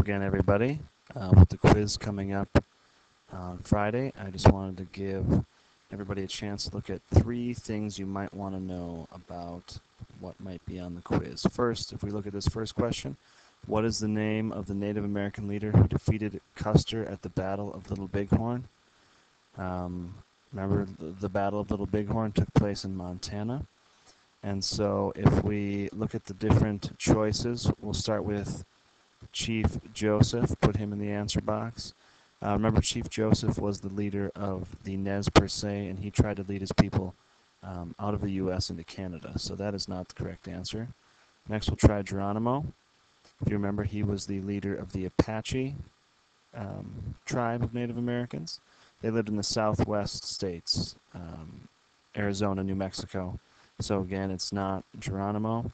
again, everybody. With the quiz coming up on Friday, I just wanted to give everybody a chance to look at 3 things you might want to know about what might be on the quiz. First, if we look at this first question, what is the name of the Native American leader who defeated Custer at the Battle of Little Bighorn? Remember, the Battle of Little Bighorn took place in Montana. And so if we look at the different choices, we'll start with Chief Joseph, put him in the answer box. Remember, Chief Joseph was the leader of the Nez Perce, and he tried to lead his people out of the U.S. into Canada. So that is not the correct answer. Next, we'll try Geronimo. If you remember, he was the leader of the Apache tribe of Native Americans. They lived in the southwest states, Arizona, New Mexico. So again, it's not Geronimo.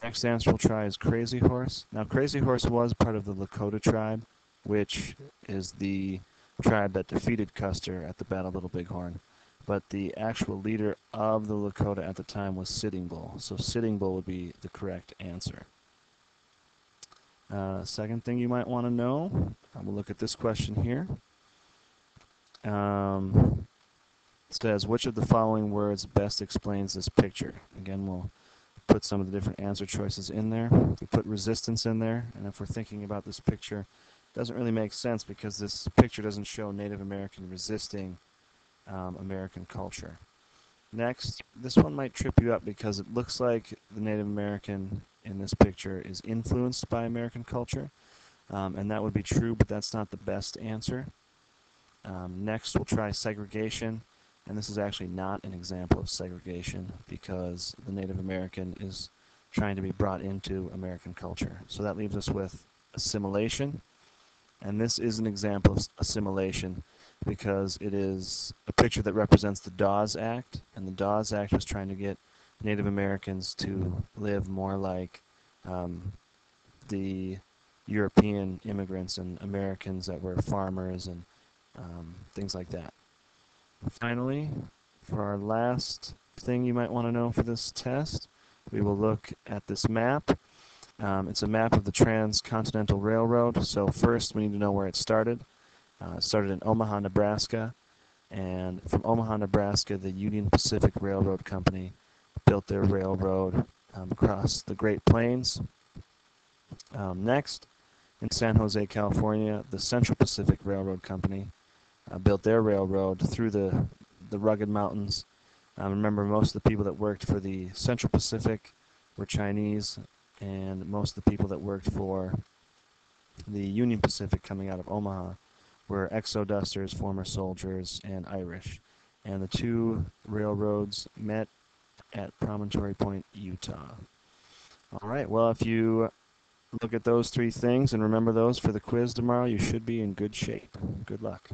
Next answer we'll try is Crazy Horse. Now, Crazy Horse was part of the Lakota tribe, which is the tribe that defeated Custer at the Battle of Little Bighorn. But the actual leader of the Lakota at the time was Sitting Bull. So Sitting Bull would be the correct answer. Second thing you might want to know, we'll look at this question here. It says, which of the following words best explains this picture? Again, we'll put some of the different answer choices in there. We put resistance in there, and if we're thinking about this picture, it doesn't really make sense because this picture doesn't show Native American resisting American culture. Next, this one might trip you up because it looks like the Native American in this picture is influenced by American culture, and that would be true, but that's not the best answer. Next, we'll try segregation. And this is actually not an example of segregation because the Native American is trying to be brought into American culture. So that leaves us with assimilation. And this is an example of assimilation because it is a picture that represents the Dawes Act. And the Dawes Act was trying to get Native Americans to live more like the European immigrants and Americans that were farmers and things like that. Finally, for our last thing you might want to know for this test, we will look at this map. It's a map of the Transcontinental Railroad. So first we need to know where it started. It started in Omaha, Nebraska. And from Omaha, Nebraska, the Union Pacific Railroad Company built their railroad across the Great Plains. Next, in San Jose, California, the Central Pacific Railroad Company built their railroad through the rugged mountains. Remember, most of the people that worked for the Central Pacific were Chinese, and most of the people that worked for the Union Pacific coming out of Omaha were exodusters, former soldiers, and Irish. And the two railroads met at Promontory Point, Utah. All right, well, if you look at those 3 things and remember those for the quiz tomorrow, you should be in good shape. Good luck.